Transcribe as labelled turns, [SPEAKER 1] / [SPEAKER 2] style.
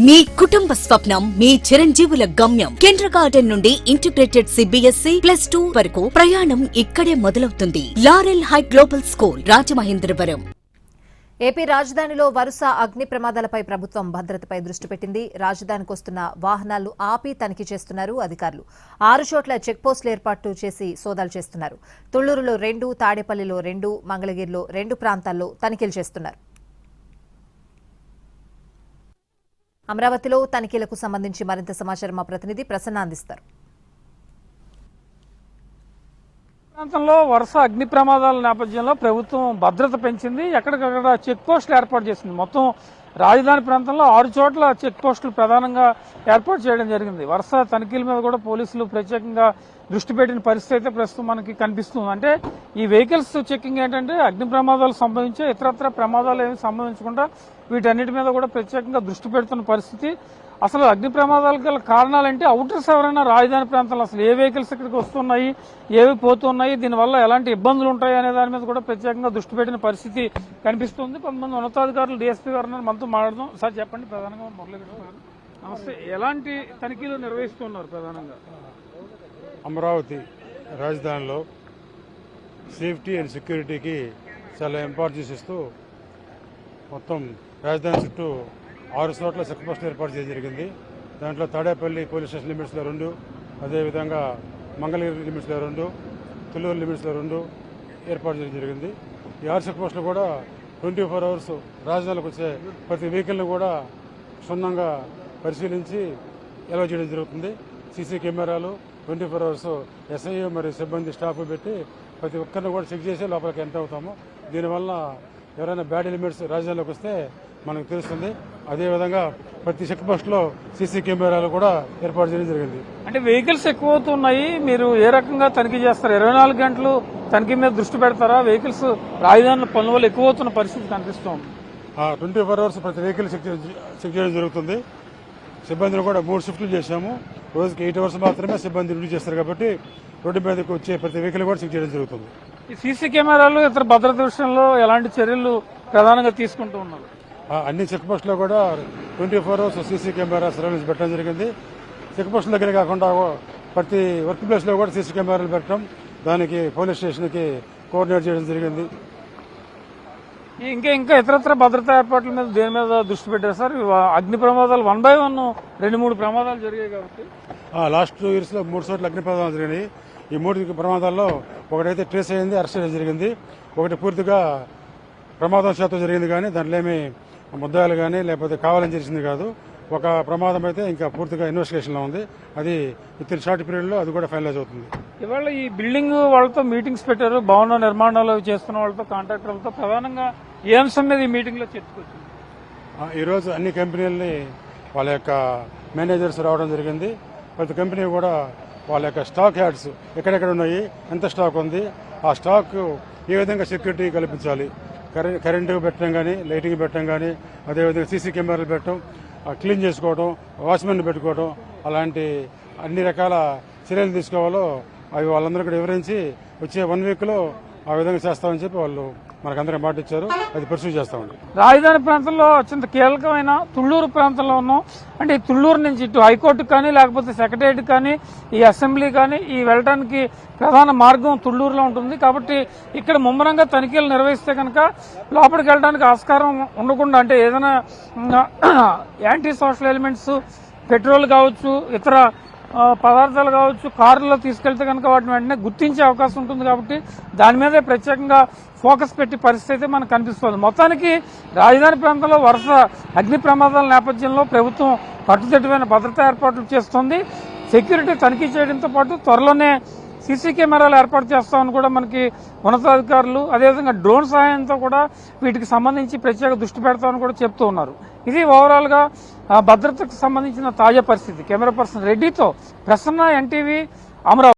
[SPEAKER 1] మీ కుటుంబ స్వప్నం మీ చిరంజీవుల గమ్యం. కిండర్ గార్డెన్ నుండి ఇంటిగ్రేటెడ్ CBSE +2 వరకు ప్రయాణం ఇక్కడే మొదలవుతుంది. Laurel high global school, Rajamahendravaram.
[SPEAKER 2] AP రాజధానిలో వరుస అగ్ని ప్రమాదాలపై ప్రభుత్వం భద్రతపై దృష్టి పెట్టింది. రాజధానికి వస్తున్న వాహనాలను ఆపి తనిఖీ చేస్తున్నారు అధికారులు. 6 చోట్ల చెక్పోస్టులు ఏర్పాటు చేసి సోదాలు చేస్తున్నారు. తుళ్లూరులో 2, తాడేపల్లిలో 2, మంగళగిరిలో 2 ప్రాంతాల్లో తనిఖీలు చేస్తున్నారు. అమరావతిలో తనిఖీలకు సంబంధించి మరింత సమాచారం మా ప్రతినిధి ప్రసన్న అందిస్తారు.
[SPEAKER 3] ప్రాంతంలో వరుస అగ్ని ప్రమాదాల నేపథ్యంలో ప్రభుత్వం భద్రత పెంచింది. ఎక్కడికక్కడ చెక్ పోస్టులు ఏర్పాటు చేసింది. మొత్తం రాజధాని ప్రాంతంలో 6 చోట్ల చెక్ పోస్టులు ప్రధానంగా ఏర్పాటు చేయడం జరిగింది. వరుస తనిఖీల మీద కూడా పోలీసులు ప్రత్యేకంగా దృష్టి పెట్టిన పరిస్థితి అయితే ప్రస్తుతం మనకి కనిపిస్తుంది. అంటే ఈ వెహికల్స్ చెకింగ్ ఏంటంటే అగ్ని ప్రమాదాలు సంభవించే ఇతరత్ర ప్రమాదాలు ఏమి సంభవించకుండా వీటన్నిటి మీద కూడా ప్రత్యేకంగా దృష్టి పెడుతున్న పరిస్థితి. అసలు అగ్ని ప్రమాదాలకు గల కారణాలంటే అవుటర్స్ ఎవరైనా రాజధాని ప్రాంతంలో అసలు ఏ వెహికల్స్ ఇక్కడికి వస్తున్నాయి, ఏవి పోతున్నాయి, దీనివల్ల ఎలాంటి ఇబ్బందులు ఉంటాయి అనే దాని మీద కూడా ప్రత్యేకంగా దృష్టి పెట్టిన పరిస్థితి కనిపిస్తుంది. కొంతమంది ఉన్నతాధికారులు DSP గారు మనతో మాట్లాడదాం. సార్ చెప్పండి, ప్రధానంగా మురళీకృష్ణ గారు నమస్తే, ఎలాంటి తనిఖీలు నిర్వహిస్తున్నారు? ప్రధానంగా
[SPEAKER 4] అమరావతి రాజధానిలో సేఫ్టీ అండ్ సెక్యూరిటీకి చాలా ఇంపార్టెన్స్ ఇస్తూ మొత్తం రాజధాని చుట్టూ 6 చోట్ల చెక్ పోస్టులు ఏర్పాటు చేయడం జరిగింది. దాంట్లో తాడేపల్లి పోలీస్ స్టేషన్ లిమిట్స్లో 2, అదేవిధంగా మంగళగిరి లిమిట్స్లో 2, తుళ్లూరు లిమిట్స్లో 2 ఏర్పాటు చేయడం జరిగింది. ఈ 6 చెక్ పోస్టులు కూడా 24 అవర్స్ రాజధానికి వచ్చే ప్రతి వెహికల్ని కూడా క్షుణ్ణంగా పరిశీలించి ఎలవ చేయడం జరుగుతుంది. సీసీ కెమెరాలు 24 అవర్స్ SI మరియు సిబ్బంది స్టాఫ్ పెట్టి ప్రతి ఒక్కరిని కూడా చెక్ చేసి లోపలికి ఎంటర్ అవుతాము. దీనివల్ల ఎవరైనా బ్యాడ్ ఎలిమెంట్స్ రాజధానిలోకి వస్తే మనకు తెలుస్తుంది. అదేవిధంగా ప్రతి చెక్ పోస్టులో సీసీ కెమెరాలు కూడా ఏర్పాటు చేయడం జరిగింది.
[SPEAKER 3] అంటే వెహికల్స్ ఎక్కువ అవుతున్నాయి, మీరు ఏ రకంగా తనిఖీ చేస్తారు? 24 గంటలు తనిఖీ మీద దృష్టి పెడతారా? వెహికల్స్ రాజధానిలో పనుల వల్ల ఎక్కువ అవుతున్న పరిస్థితి కనిపిస్తుంది.
[SPEAKER 4] 24 అవర్స్ ప్రతి వెహికల్ చెక్ చేయడం జరుగుతుంది. సిబ్బందిని కూడా 3 షిఫ్ట్లు చేశాము. రోజుకి 8 అవర్స్ మాత్రమే సిబ్బంది డ్యూటీ చేస్తారు కాబట్టి రోడ్డు మీదకి వచ్చే ప్రతి వెహికల్ కూడా చెక్ చేయడం జరుగుతుంది.
[SPEAKER 3] ఈ సీసీ కెమెరాలు ఇతర భద్రత విషయంలో ఎలాంటి చర్యలు ప్రధానంగా తీసుకుంటూ ఉన్నారు?
[SPEAKER 4] అన్ని చెక్ పోస్టులో కూడా 24 అవర్స్ సీసీ కెమెరా సర్వేలెన్స్ పెట్టడం జరిగింది. చెక్ పోస్టుల దగ్గర కాకుండా ప్రతి వర్క్ ప్లేస్ లో కూడా సీసీ కెమెరాలు పెట్టడం, దానికి పోలీస్ స్టేషన్ కి కోఆర్డినేట్ చేయడం జరిగింది.
[SPEAKER 3] ఇంకా ఇతరత్ర భద్రతా ఏర్పాట్ల మీద దేని మీద దృష్టి పెట్టారు సార్? అగ్ని ప్రమాదాలు 1 by 1 2-3 ప్రమాదాలు జరిగాయి కాబట్టి
[SPEAKER 4] లాస్ట్ 2 years లో 3 చోట్ల అగ్ని ప్రమాదాలు జరిగినాయి. ఈ 3 ప్రమాదాల్లో ఒకటైతే ట్రేస్ అయింది, అరెస్ట్ చేయడం జరిగింది. ఒకటి పూర్తిగా ప్రమాదం శాతం జరిగింది, కానీ దాంట్లో ఏమి ముద్దాయిలు కానీ లేకపోతే కావాలని చేసింది కాదు. ఒక ప్రమాదం అయితే ఇంకా పూర్తిగా ఇన్వెస్టిగేషన్ లో ఉంది. అది విత్ ఇన్ షార్ట్ పీరియడ్ లో అది కూడా ఫైనలైజ్ అవుతుంది.
[SPEAKER 3] ఇవాళ ఈ బిల్డింగ్ వాళ్ళతో మీటింగ్స్ పెట్టారు, భవన నిర్మాణాలు చేస్తున్న వాళ్ళతో, కాంట్రాక్టర్లతో. ప్రధానంగా ఏ అంశం మీద ఈ మీటింగ్ లో చర్చకొచ్చింది?
[SPEAKER 4] ఈ రోజు అన్ని కంపెనీలని వాళ్ళ యొక్క మేనేజర్స్ రావడం జరిగింది. ప్రతి కంపెనీ కూడా వాళ్ళ యొక్క స్టాక్ యాడ్స్ ఎక్కడెక్కడ ఉన్నాయి, ఎంత స్టాక్ ఉంది, ఆ స్టాక్ ఏ విధంగా సెక్యూరిటీ కల్పించాలి, కరెంటు పెట్టడం కానీ, లైటింగ్ పెట్టడం కానీ, అదేవిధంగా సీసీ కెమెరాలు పెట్టడం, క్లీన్ చేసుకోవడం, వాచ్మెన్ పెట్టుకోవడం, అలాంటి అన్ని రకాల చర్యలు తీసుకోవాలో అవి వాళ్ళందరూ కూడా వివరించి వచ్చే 1 week లో ఆ విధంగా చేస్తామని చెప్పి వాళ్ళు మనకందరం మాట ఇచ్చారు. అది పర్సూ చేస్తామండి.
[SPEAKER 3] రాజధాని ప్రాంతంలో అత్యంత కీలకమైన తుళ్లూరు ప్రాంతంలో ఉన్నాం. అంటే ఈ తుళ్లూరు నుంచి ఇటు హైకోర్టుకు కానీ లేకపోతే సెక్రటేరియట్ కానీ ఈ అసెంబ్లీ కానీ ఈ వెళ్ళడానికి ప్రధాన మార్గం తుళ్లూరులో ఉంటుంది. కాబట్టి ఇక్కడ ముమ్మరంగా తనిఖీలు నిర్వహిస్తే కనుక లోపలికి వెళ్ళడానికి ఆస్కారం ఉండకుండా, అంటే ఏదైనా యాంటీ సోషల్ ఎలిమెంట్స్, పెట్రోల్ కావచ్చు, ఇతర పదార్థాలు కావచ్చు, కారులో తీసుకెళ్తే కనుక వాటిని వెంటనే గుర్తించే అవకాశం ఉంటుంది. కాబట్టి దాని మీదే ప్రత్యేకంగా ఫోకస్ పెట్టి పరిస్థితి మనకు కనిపిస్తుంది. మొత్తానికి రాజధాని ప్రాంతంలో వరుస అగ్ని ప్రమాదాల నేపథ్యంలో ప్రభుత్వం కట్టుదిట్టమైన భద్రతా ఏర్పాట్లు చేస్తోంది. సెక్యూరిటీ తనిఖీ చేయడంతో పాటు త్వరలోనే సీసీ కెమెరాలు ఏర్పాటు చేస్తామని కూడా మనకి ఉన్నతాధికారులు, అదేవిధంగా డ్రోన్ సహాయంతో కూడా వీటికి సంబంధించి ప్రత్యేక దృష్టి పెడతామని కూడా చెప్తూ ఉన్నారు. ఇది ఓవరాల్ గా భద్రతకు సంబంధించిన తాజా పరిస్థితి. కెమెరా పర్సన్ రెడ్డితో ప్రసన్న, NTV, అమరావతి.